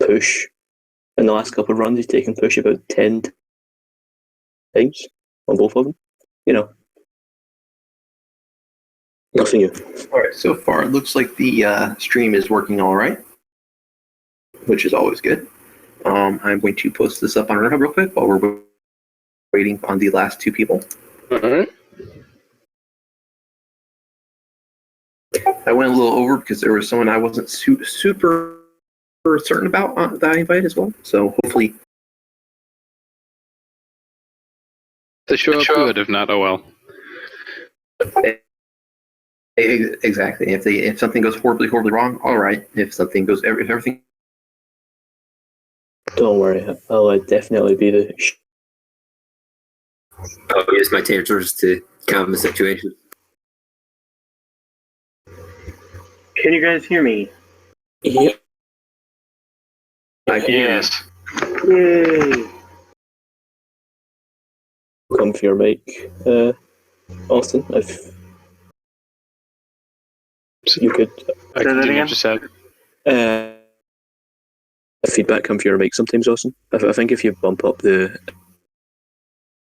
push. In the last couple of runs, he's taken push about 10 times on both of them. You know, nothing new. All right, so far it looks like the stream is working all right, which is always good. I'm going to post this up on our hub real quick while we're waiting on the last two people. All right. I went a little over because there was someone I wasn't super certain about that I invited as well. So hopefully They show up good, if not, oh well. Exactly. If something goes horribly wrong, all right. If something goes if everything. Don't worry, I'll definitely be the. I'll use my territories to calm the situation. Can you guys hear me? Yeah. I can hear Yay! Come for your mic, Austin, if you could. I continue to say. Feedback come for your mic sometimes, Austin. I think if you bump up the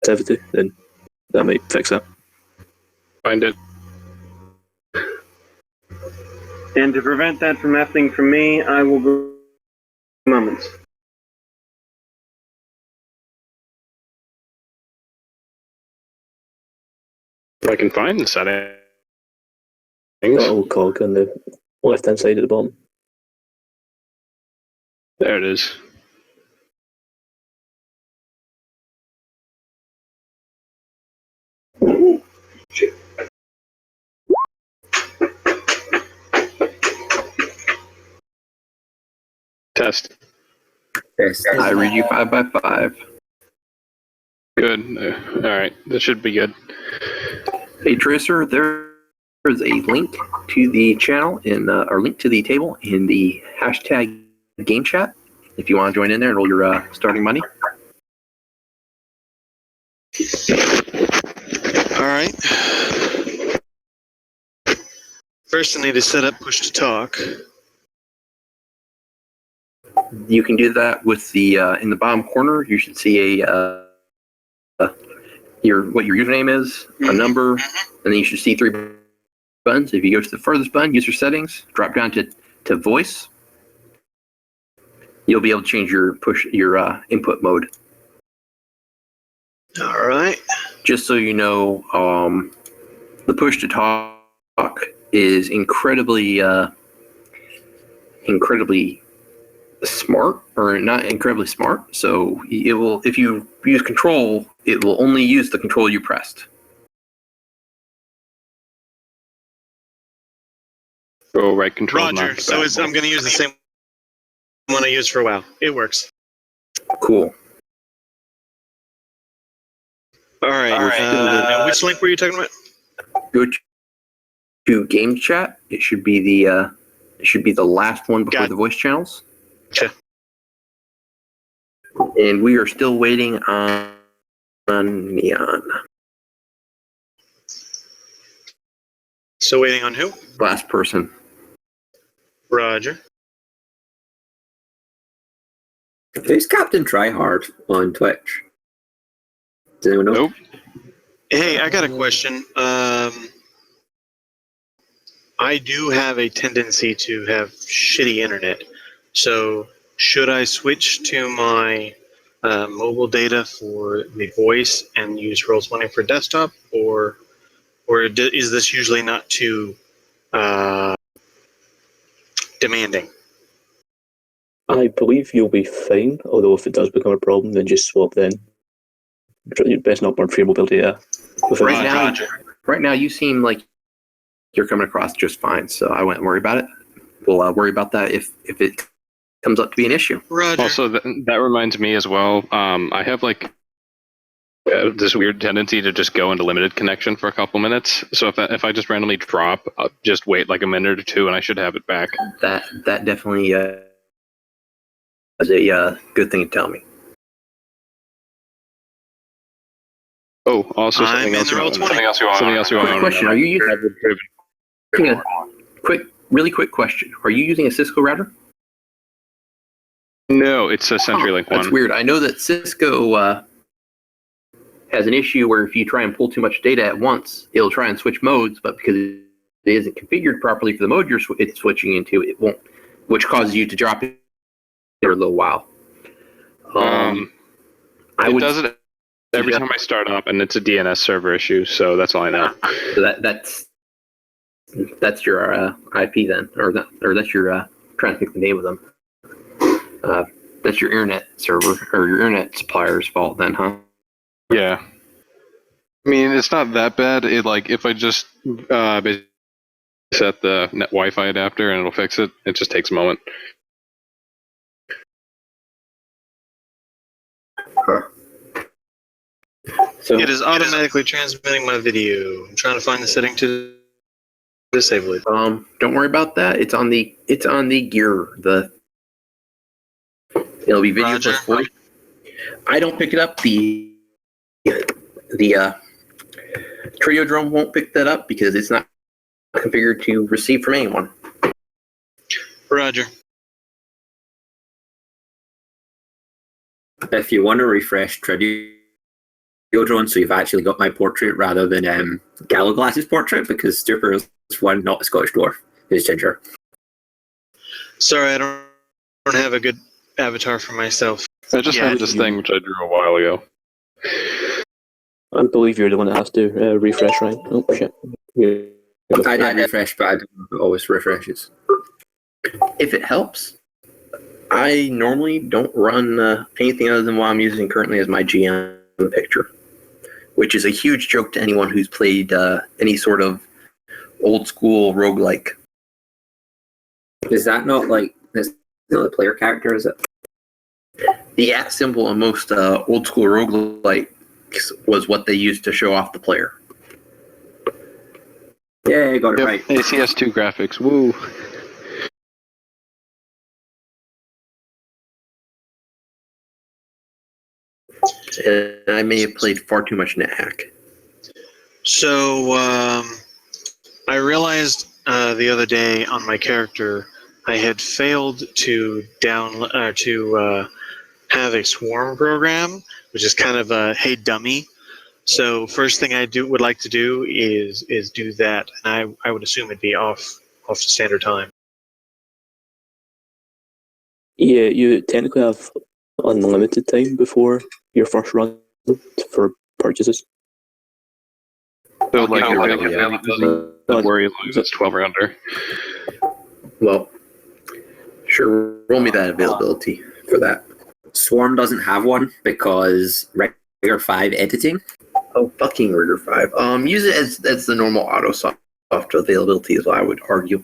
activity, then that might fix that. Find it. And to prevent that from happening from me, I will go moments. If I can find the settings. That little cog on the left-hand side at the bottom. There it is. Test. Yes. I read you 5 by 5. Good. All right. That should be good. Hey Tracer, there is a link to the channel or link to the table in the hashtag game chat. If you want to join in there and roll your starting money. All right. First, I need to set up push to talk. You can do that with the in the bottom corner. You should see a what your username is, a number, and then you should see 3 buttons. If you go to the furthest button, user settings, drop down to voice. You'll be able to change your input mode. All right. Just so you know, the push to talk is incredibly smart, or not incredibly smart. So it will, if you use control, it will only use the control you pressed. Oh, right control. Roger. So I'm going to use the same one I used for a while. It works. Cool. All right. Which link were you talking about? Go to game chat. It should be the last one before the voice channels. Okay. And we are still waiting on Neon. So waiting on who? Last person. Roger. Who's Captain Tryhard on Twitch? Does anyone know? Nope. Hey, I got a question. I do have a tendency to have shitty internet. So should I switch to my mobile data for the voice and use Roll20 for desktop, or is this usually not too demanding? I believe you'll be fine, although if it does become a problem, then just swap then. You'd best not burn for your mobile data. Right now, you seem like you're coming across just fine, so I wouldn't worry about it. We'll worry about that if it comes up to be an issue. Roger. Also, that reminds me as well. I have like this weird tendency to just go into limited connection for a couple minutes. So if I just randomly drop, I'll just wait like a minute or two, and I should have it back. That definitely is a good thing to tell me. Oh, also I'm something else. Something else you want. Quick question: Are you using? Really quick question: Are you using a Cisco router? No, it's a CenturyLink That's one. weird. I know that Cisco has an issue where if you try and pull too much data at once, it'll try and switch modes, but because it isn't configured properly for the mode it's switching into, it won't, which causes you to drop it for a little while. It does it every time I start up, and it's a DNS server issue, so that's all I know. So that's your IP then, or that's your trying to think the name of them. That's your internet server or your internet supplier's fault then, huh? Yeah. I mean, it's not that bad. It if I just set the net Wi-Fi adapter and it'll fix it. It just takes a moment. So It is automatically transmitting my video. I'm trying to find the setting to disable it. don't worry about that. It's on the gear. It'll be video Roger. plus 40. I don't pick it up. The Trio drone won't pick that up because it's not configured to receive from anyone. Roger. If you want to refresh Trio Drone, so you've actually got my portrait rather than Gallaglass's portrait, because Stupor is one, not a Scottish dwarf, who's ginger. Sorry, I don't have a good avatar for myself. I just have this thing which I drew a while ago. I believe you're the one that has to refresh, right? Oh, shit. I did refresh, but I don't know if it always refreshes. If it helps, I normally don't run anything other than what I'm using currently as my GM picture, which is a huge joke to anyone who's played any sort of old school roguelike. Is that not that's not a player character, is it? The @ symbol in most old school roguelike was what they used to show off the player. Yeah, I got it right. ACS2 graphics, woo. And I may have played far too much NetHack. So I realized the other day on my character I had failed to have a swarm program, which is kind of a hey dummy. So first thing I would like to do is do that, and I would assume it'd be off standard time. Yeah, you technically have unlimited time before your first run for purchases. So your yeah. availability doesn't worry as long as it's 12 or under. Well, sure, roll me that availability for that. Swarm doesn't have one because Rigor 5 editing. Oh, fucking Rigor 5. Use it as the normal Autosoft availability is what I would argue.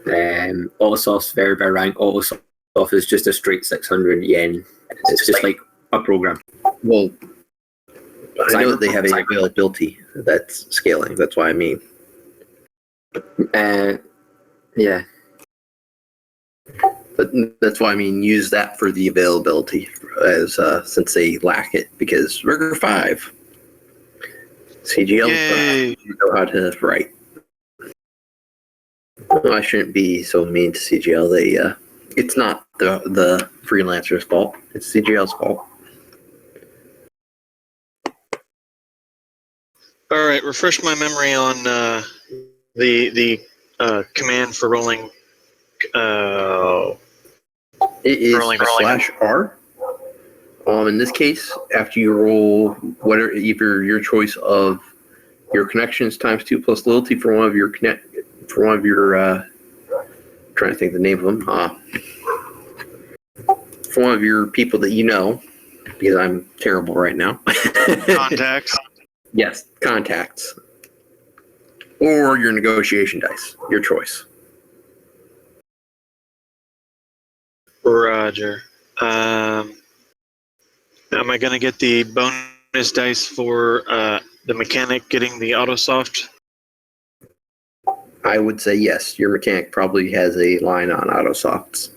Autosoft's very rank. Autosoft is just a straight 600 yen. It's just like a program. Well, I know that they have a availability that's scaling. That's what I mean. Yeah. But that's why I mean use that for the availability, as since they lack it, because Rigor 5 CGL know how to write. Well, I shouldn't be so mean to CGL. They it's not the freelancer's fault. It's CGL's fault. All right, refresh my memory on the command for rolling. It is rolling. /R. In this case, after you roll whatever, either your choice of your connections times 2 plus loyalty for one of your trying to think the name of them. For one of your people that you know, because I'm terrible right now. Contacts. Yes, contacts. Or your negotiation dice, your choice. Roger. Am I going to get the bonus dice for the mechanic getting the Autosoft? I would say yes. Your mechanic probably has a line on Autosofts.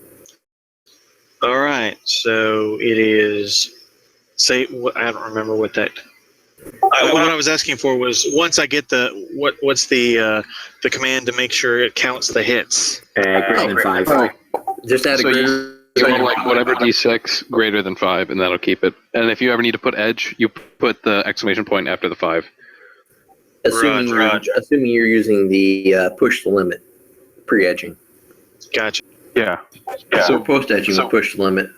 All right. So it is. I don't remember what that. What I was asking for was once I get what's the command to make sure it counts the hits. Greater than 5. Just add a greater So like whatever d6 greater than 5, and that'll keep it. And if you ever need to put edge, you put the exclamation point after the 5. Assuming you're using the push the limit pre-edging. Gotcha. Yeah. So post-edging with push the limit.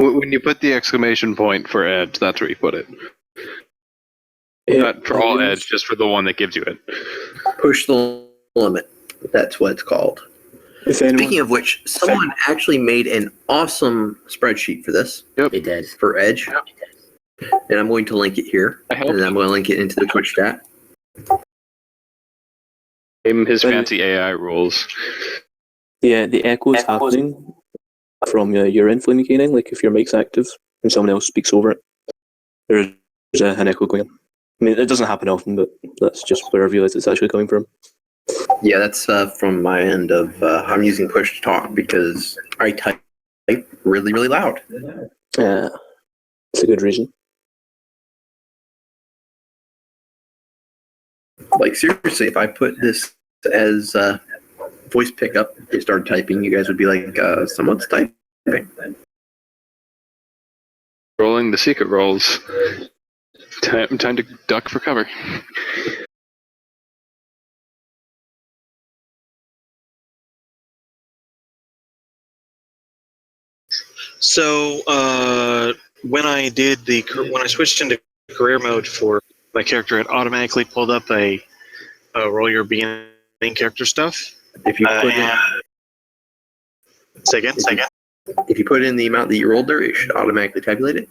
When you put the exclamation point for edge, that's where you put it. Not for all edge, just for the one that gives you it. Push the limit. That's what it's called. Speaking of which, someone actually made an awesome spreadsheet for this. Yep. They did. For Edge. And I'm going to link it here. And then I'm going to link it into the Twitch chat. His fancy AI rules. Yeah, the echo's happening from your inflame mechanic, like if your mic's active and someone else speaks over it, there's an echo going on. I mean, it doesn't happen often, but that's just where I realised it's actually coming from. Yeah, that's from my end of, I'm using push to talk because I type really, really loud. Yeah, it's a good reason. Like, seriously, if I put this as voice pickup and start typing, you guys would be like, someone's typing. Rolling the secret rolls. Time to duck for cover. So when I switched into career mode for my character, it automatically pulled up a roll your beginning character stuff. If you put in, Say again. if you put in the amount that you rolled there, it should automatically tabulate it.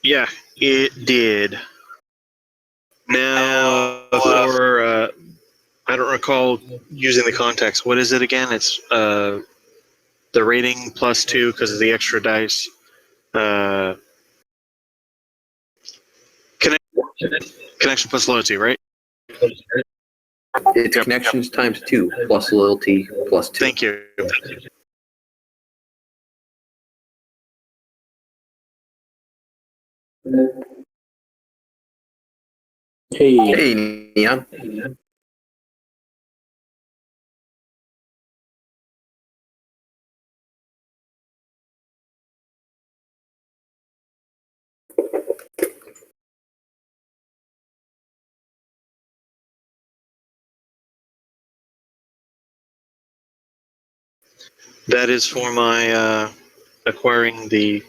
Yeah, it did. Now, for I don't recall using the context. What is it again? It's the rating +2 because of the extra dice. Connection plus loyalty, right? It's connections times 2 plus loyalty plus 2. Thank you. Hey, Neon. That is for my acquiring the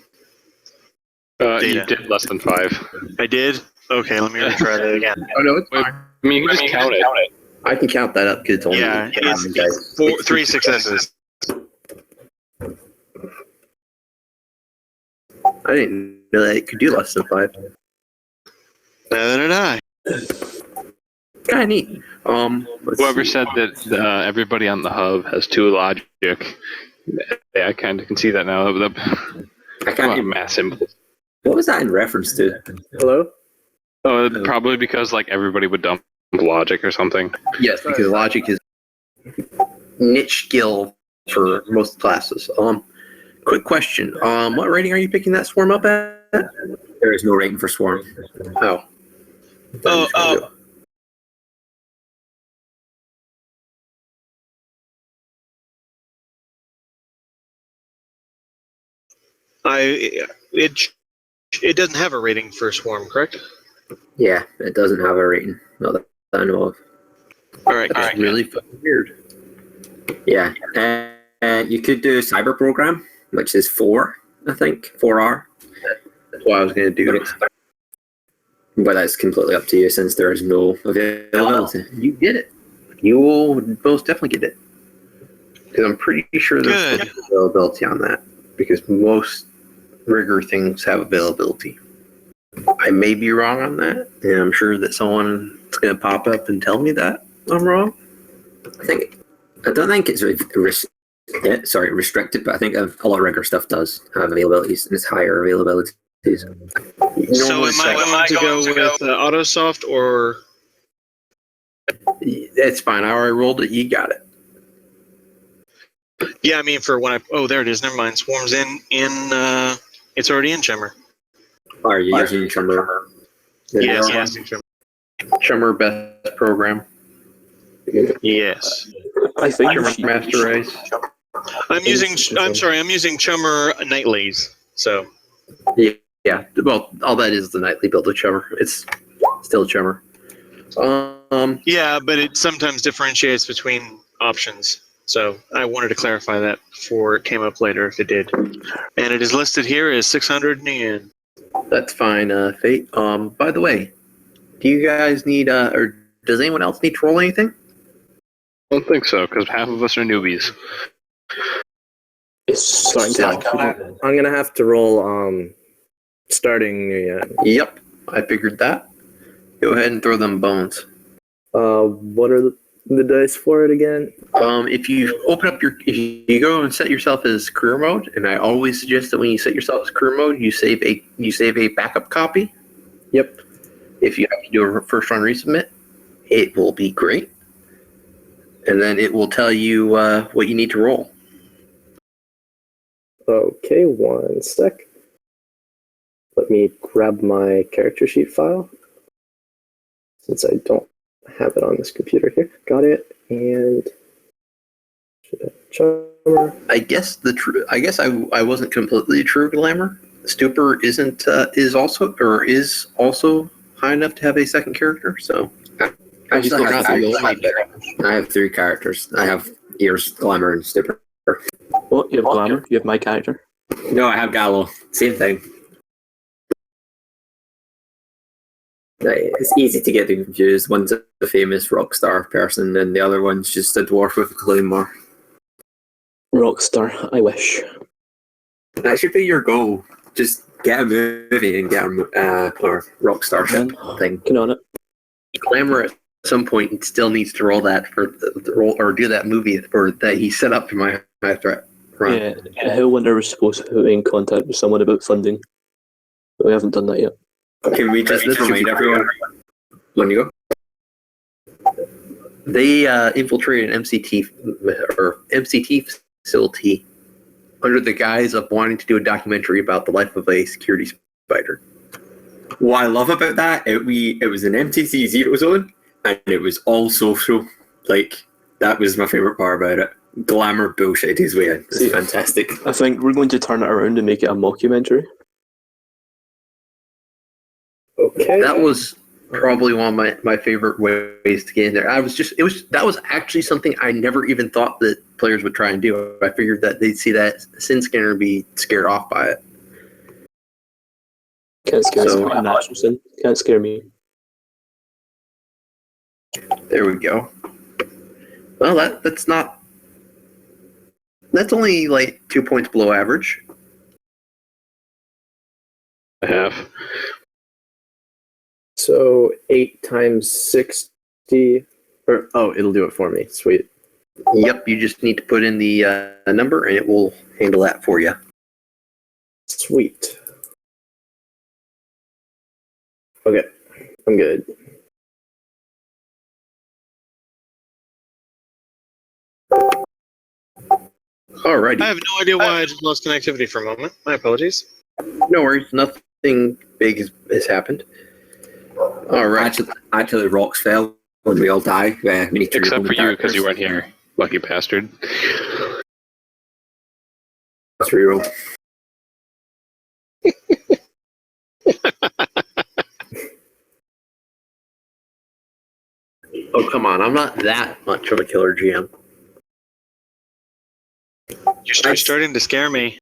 You data. did less than 5. I did? Okay, let me retry that again. Oh, no, it's I fine. mean, you can just count it. I can count that up because it's only Yeah, it's 3 successes. I didn't know that it could do less than 5. Neither did I. Kind of neat. Whoever said that everybody on the hub has 2 logic, yeah, I kind of can see that now. I can't even. Math symbols. What was that in reference to? Hello? Oh, probably because like everybody would dump logic or something. Yes, because logic is niche skill for most classes. Quick question. What rating are you picking that swarm up at? There is no rating for swarm. Oh. It doesn't have a rating for swarm, correct? Yeah, it doesn't have a rating. Not that I know of. All right. It's really fucking weird. Yeah. You could do cyber program, which is 4, I think. 4R. That's what I was going to do. But that's completely up to you since there is no availability. You get it. You will most definitely get it. Because I'm pretty sure there's Good. availability on that. Because most rigor things have availability. I may be wrong on that, and I'm sure that someone's going to pop up and tell me that I'm wrong. I don't think it's restricted, but I think a lot of rigor stuff does have availabilities, and it's higher availabilities. So am I going to go with Autosoft or? It's fine. I already rolled it. You got it. Yeah, I mean for when there it is. Never mind. Swarm's in. It's already in Shimmer. Are you using Shimmer? Yes, yes. Shimmer best program. Yes. I think Shimmer Master Race. I'm using Chummer Nightlies. So Yeah. Well, all that is the nightly build of Chummer. It's still Chummer. yeah, but it sometimes differentiates between options. So I wanted to clarify that before it came up later if it did. And it is listed here as 600 yen. That's fine, Fate. By the way, do you guys need or does anyone else need to roll anything? I don't think so, because half of us are newbies. It's starting to happen. I'm gonna have to roll starting Yep, I figured that. Go ahead and throw them bones. what are the dice for it again? If you open up if you go and set yourself as career mode, and I always suggest that when you set yourself as career mode, you save a backup copy. Yep. If you have to do a first run resubmit, it will be great, and then it will tell you what you need to roll. Okay, one sec. Let me grab my character sheet file, since I don't have it on this computer here. Got it, and Chummer. I guess I wasn't completely true glamour. Stupor is also high enough to have a second character. So I he's still not have the three. only I have 3 characters. I have Ears, Glamour, and Stupor. What? You have Glamour? You have my character? No, I have Gallo. Same thing. It's easy to get them confused. One's a famous rock star person, and the other one's just a dwarf with a claymore. Rockstar, I wish. That should be your goal. Just get a movie and get a rock starship thing. Get on it. glamour at some point still needs to roll that for the roll or do that movie for that he set up for my threat run. Yeah, Hellwinter was supposed to be in contact with someone about funding, but we haven't done that yet. Can we just remind everyone when you go? They infiltrated an MCT facility under the guise of wanting to do a documentary about the life of a security spider. What I love about that, it was an MTC Zero Zone, and it was all social. Like, that was my favourite part about it. Glamour bullshit his way in. It's fantastic. I think we're going to turn it around and make it a mockumentary. Okay. That was probably one of my favorite ways to get in there. That was actually something I never even thought that players would try and do. I figured that they'd see that sin scanner and be scared off by it. Can't scare me. Natural sin. Can't scare me. There we go. Well, that's only like 2 points below average. I have. So 8 times 60, or it'll do it for me. Sweet. Yep, you just need to put in the number and it will handle that for you. Sweet. Okay, I'm good. Alrighty. I have no idea why I just lost connectivity for a moment. My apologies. No worries, nothing big has happened. Alright. Actually, rocks fell when we all die. We need to Except for you, because you weren't here. Lucky bastard. Let's reroll. Oh, come on, I'm not that much of a killer GM. You're starting to scare me.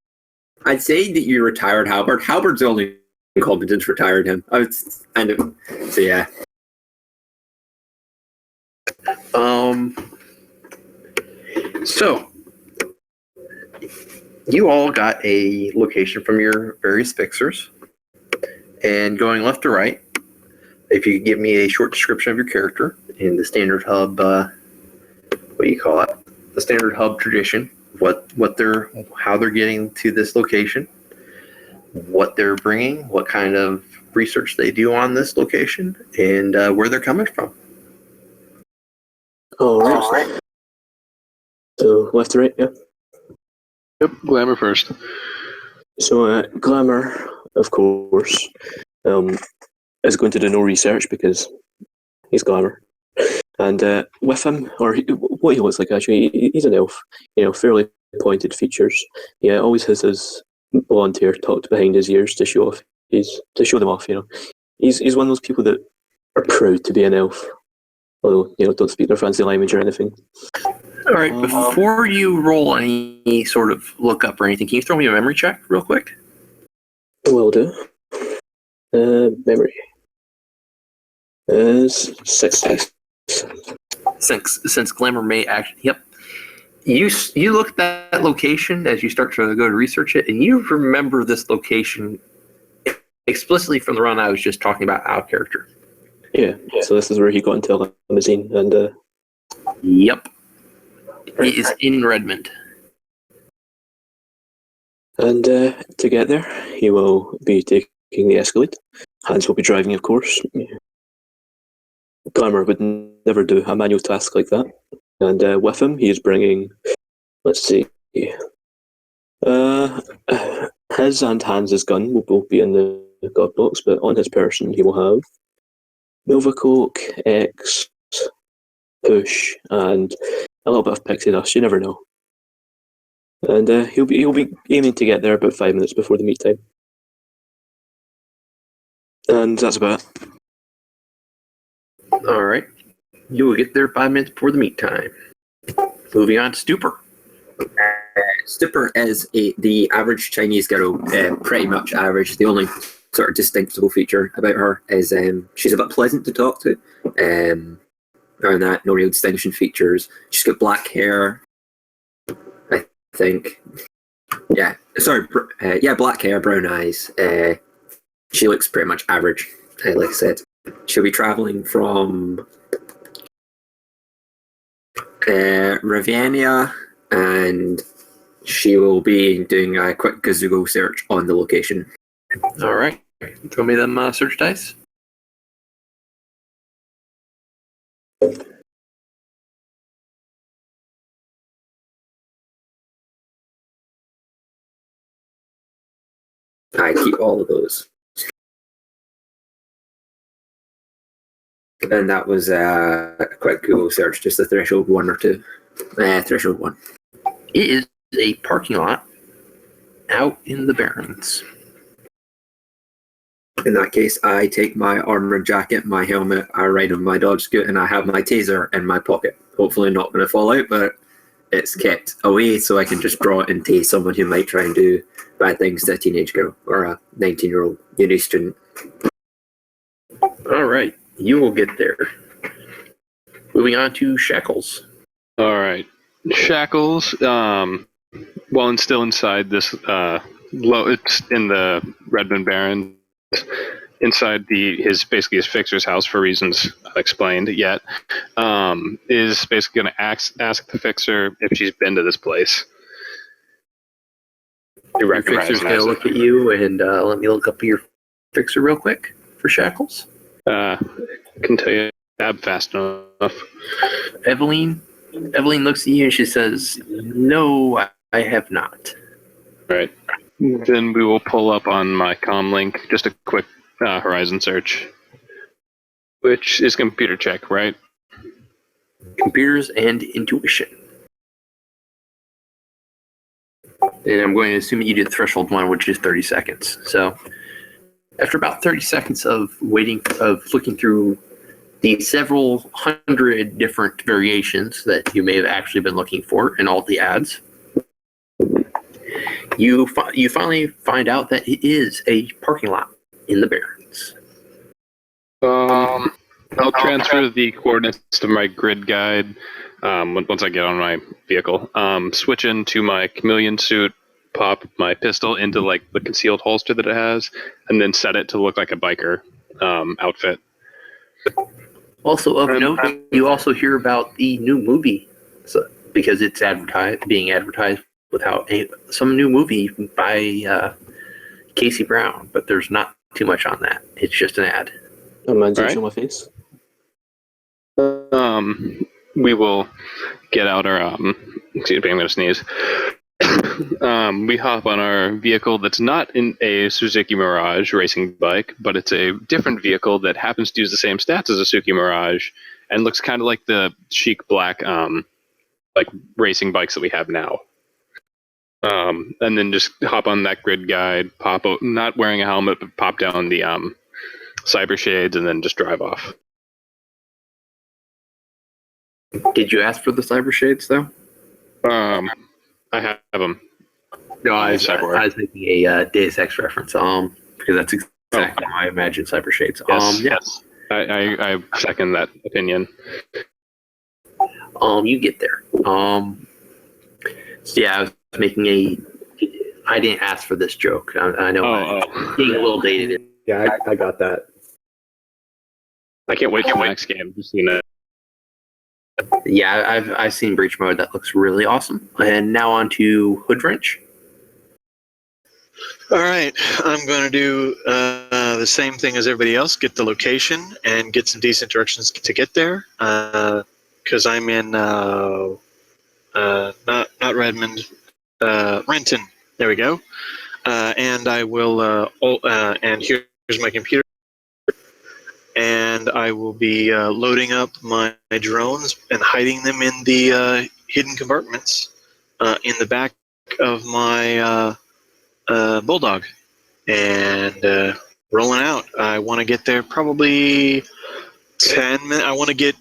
I'd say that you retired Halberd. Halberd's the only incompetence retired him. So yeah. So you all got a location from your various fixers, and going left to right, if you could give me a short description of your character in the standard hub, what do you call it? The standard hub tradition, how they're getting to this location, what they're bringing, what kind of research they do on this location, and where they're coming from. Alright. So, left to right, yeah. Yep, Glamour first. So, Glamour, of course, is going to do no research because he's Glamour. And with him, what he looks like actually, he's an elf, fairly pointed features. Yeah, always has his blonde hair tucked behind his ears to show them off. He's one of those people that are proud to be an elf, although don't speak their fancy language or anything. All right, before you roll any sort of look up or anything, can you throw me a memory check real quick? Will do. Memory is 6 Since Glamour may actually, yep. You look at that location as you start to go to research it, and you remember this location explicitly from the run I was just talking about out of character. Yeah, so this is where he got into a limousine, and Yep. It is in Redmond. And to get there, he will be taking the Escalade. Hans will be driving, of course. Glamour would never do a manual task like that. And with him, he is bringing, let's see, his and Hans's gun will both be in the god box, but on his person, he will have Nova Coke, X, Push, and a little bit of pixie dust. You never know. And he'll be aiming to get there about 5 minutes before the meet time. And that's about it. All right. You will get there 5 minutes before the meet time. Moving on to Stupor. Stupor is the average Chinese girl, pretty much average. The only sort of distinctive feature about her is she's a bit pleasant to talk to. Other than that, no real distinction features. She's got black hair, I think. Yeah, sorry, black hair, brown eyes. She looks pretty much average, like I said. She'll be traveling from Ravenna, and she will be doing a quick Google search on the location. All right. Throw me them search dice. I keep all of those. And that was a quick Google search, just a threshold 1 or 2. Threshold 1. It is a parking lot out in the Barrens. In that case, I take my armor jacket, my helmet, I ride on my dodge scoot, and I have my taser in my pocket. Hopefully not going to fall out, but it's kept away so I can just draw it and tase someone who might try and do bad things to a teenage girl or a 19-year-old uni student. All right. You will get there. Moving on to Shackles. All right, Shackles. Well, and still inside this it's in the Redmond Barrens, inside his fixer's house for reasons unexplained yet. Is basically going to ask the fixer if she's been to this place. Your fixer's going to look at you and let me look up your fixer real quick for Shackles. Can tell you tab fast enough. Evelyn looks at you and she says, "No, I have not." Right. Then we will pull up on my comm link just a quick horizon search, which is computer check, right? Computers and intuition. And I'm going to assume that you did threshold 1, which is 30 seconds. So after about 30 seconds of looking through the several hundred different variations that you may have actually been looking for in all the ads, you finally find out that it is a parking lot in the Barrens. I'll transfer the coordinates to my grid guide once I get on my vehicle. Switch into my chameleon suit, pop my pistol into like the concealed holster that it has, and then set it to look like a biker outfit. Also of note, you also hear about the new movie, because it's being advertised with some new movie by Casey Brown, but there's not too much on that. It's just an ad. Mine's right. Show my face. We will get out our excuse me, I'm going to sneeze. We hop on our vehicle that's not in a Suzuki Mirage racing bike, but it's a different vehicle that happens to use the same stats as a Suzuki Mirage and looks kind of like the chic black like racing bikes that we have now. and then just hop on that grid guide, not wearing a helmet, but pop down the cyber shades, and then just drive off. Did you ask for the cyber shades though? I have them. No, I Cyborg. was making a Deus Ex reference. Because that's exactly how I imagine cyber shades. Yes, Yeah. yes. I second that opinion. You get there. So yeah, I was making I didn't ask for this joke. I know I'm getting a little dated. Yeah, I got that. I can't wait for the next game. Just Yeah, I've seen Breach Mode. That looks really awesome. And now on to Hood Wrench. All right, I'm going to do the same thing as everybody else. Get the location and get some decent directions to get there. Because I'm in not Redmond, Renton. There we go. And I will. And here's my computer. And I will be loading up my drones and hiding them in the hidden compartments in the back of my Bulldog, and rolling out. I want to get there probably 10 minutes. I want to get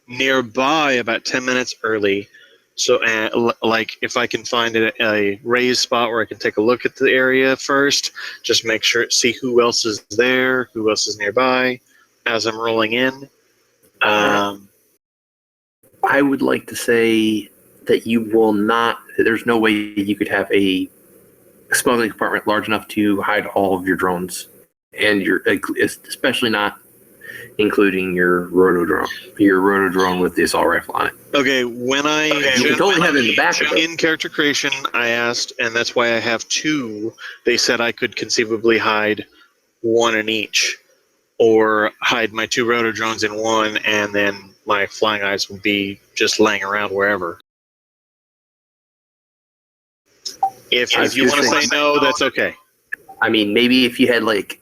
nearby about 10 minutes early. So, like, if I can find a raised spot where I can take a look at the area first, just make sure, see who else is there, who else is nearby as I'm rolling in. I would like to say that you will not. There's no way you could have a smuggling compartment large enough to hide all of your drones, and especially not including your roto drone with the assault rifle on it. Okay, when I you can totally have it in the back of it. In character creation, I asked, and that's why I have two. They said I could conceivably hide one in each, or hide my two rotor drones in one, and then my flying eyes would be just laying around wherever. If you want to say no, that's okay. I mean, maybe if you had like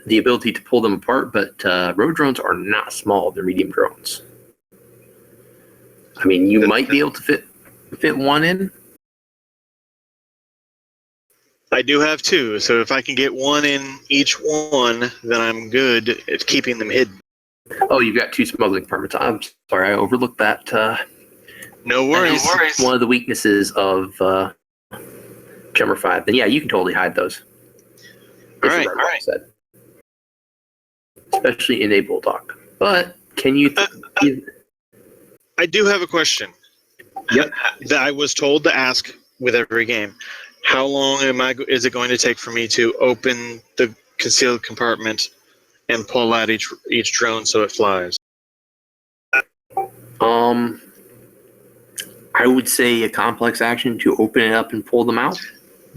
the ability to pull them apart, but road drones are not small; they're medium drones. I mean, you might be able to fit one in. I do have two, so if I can get one in each one, then I'm good at keeping them hidden. Oh, you've got two smuggling permits. I'm sorry, I overlooked that. No worries. One of the weaknesses of Jumper 5. Then yeah, you can totally hide those. All right. Said. Especially in a Bulldog. But can you... I do have a question. Yep. That I was told to ask with every game. How long is it going to take for me to open the concealed compartment and pull out each drone so it flies? I would say a complex action to open it up and pull them out.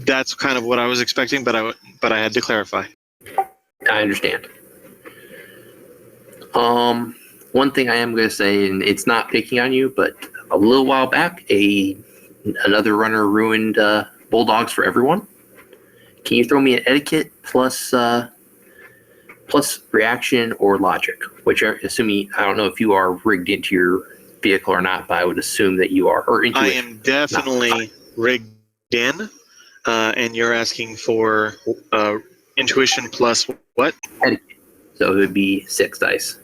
That's kind of what I was expecting, but I had to clarify. I understand. One thing I am going to say, and it's not picking on you, but a little while back, another runner ruined Bulldogs for everyone. Can you throw me an etiquette plus reaction or logic? Which are assuming, I don't know if you are rigged into your vehicle or not, but I would assume that you are. Or intuition. I am definitely rigged in, and you're asking for intuition plus what? Etiquette. So it would be 6 dice.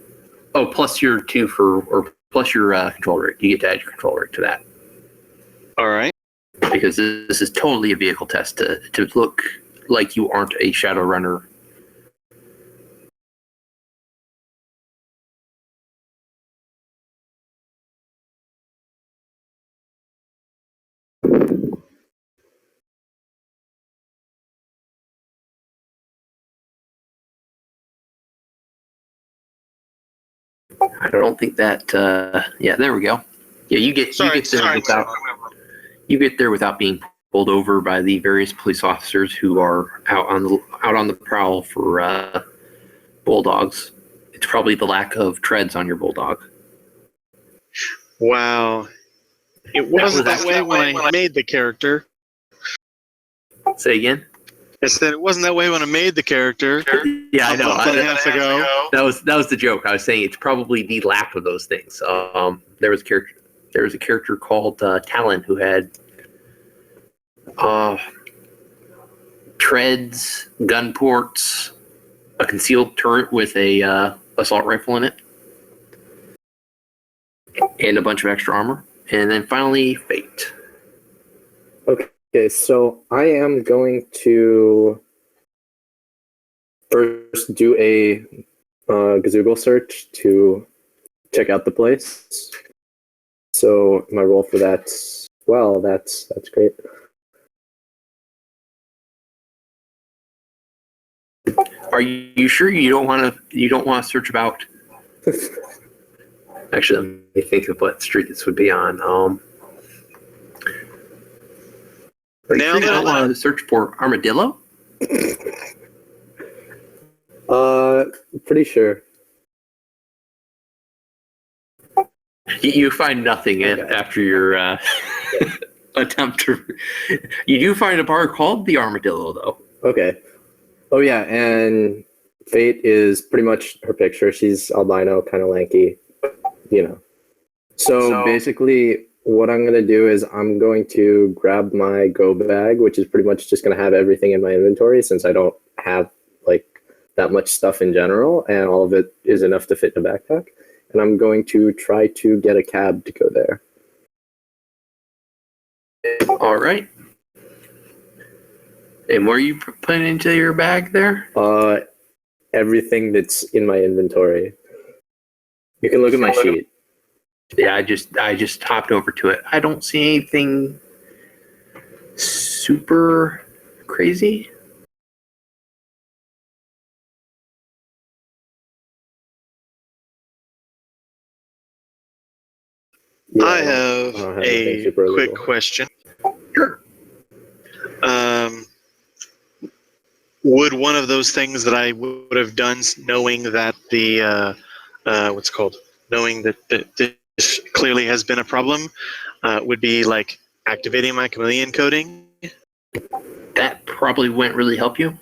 Oh, plus your 2 plus your control rig. You get to add your control rig to that. All right. Because this is totally a vehicle test to look like you aren't a shadow runner. I don't think that. Yeah, there we go. Yeah, you get there without being pulled over by the various police officers who are out on the prowl for Bulldogs. It's probably the lack of treads on your Bulldog. Wow. It wasn't that way when I made the character. Say again? I said it wasn't that way when I made the character. Yeah, I know. A month and a half ago. That was the joke. I was saying it's probably the lack of those things. There was a character called Talon who had Treads, gun ports, a concealed turret with a assault rifle in it, and a bunch of extra armor. And then finally, Fate. Okay, so I am going to first do a Gazoogle search to check out the place. So my roll for that, well, that's great. Are you sure you don't want to search about? Actually, let me think of what street this would be on. Are you Now sure you that don't want to search for armadillo? Pretty sure. You find nothing after your attempt to. You do find a bar called the Armadillo, though. Okay. Oh yeah, and Fate is pretty much her picture. She's albino, kind of lanky, you know. So basically, what I'm going to do is I'm going to grab my go bag, which is pretty much just going to have everything in my inventory since I don't have like that much stuff in general, and all of it is enough to fit in a backpack. And I'm going to try to get a cab to go there. All right. And what are you putting into your bag there? Everything that's in my inventory. You can look at my sheet. Yeah, I just hopped over to it. I don't see anything super crazy. Yeah, I I have don't have anything a super quick illegal. question. Sure. Would one of those things that I would have done, knowing that knowing that this clearly has been a problem, would be like activating my chameleon coding? That probably wouldn't really help you.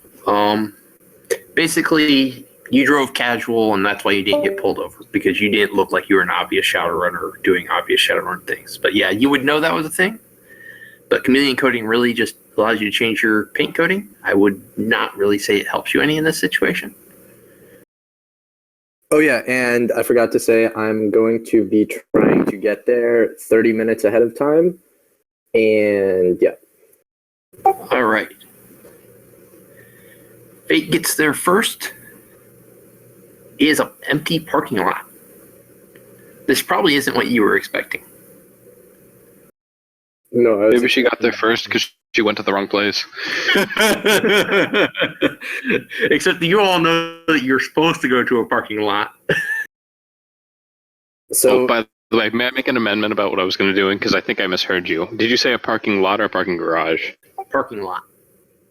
Basically, you drove casual, and that's why you didn't get pulled over, because you didn't look like you were an obvious shadow runner doing obvious shadow run things. But yeah, you would know that was a thing. But chameleon coding really just allows you to change your paint coding. I would not really say it helps you any in this situation. Oh yeah, and I forgot to say I'm going to be trying to get there 30 minutes ahead of time. And yeah. All right. Fate gets there first. It is an empty parking lot. This probably isn't what you were expecting. No, I was Maybe she got there first because she went to the wrong place. Except that you all know that you're supposed to go to a parking lot. So By the way, may I make an amendment about what I was going to do? Because I think I misheard you. Did you say a parking lot or a parking garage? Parking lot.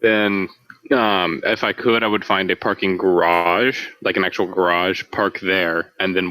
Then, if I could, I would find a parking garage, like an actual garage, park there, and then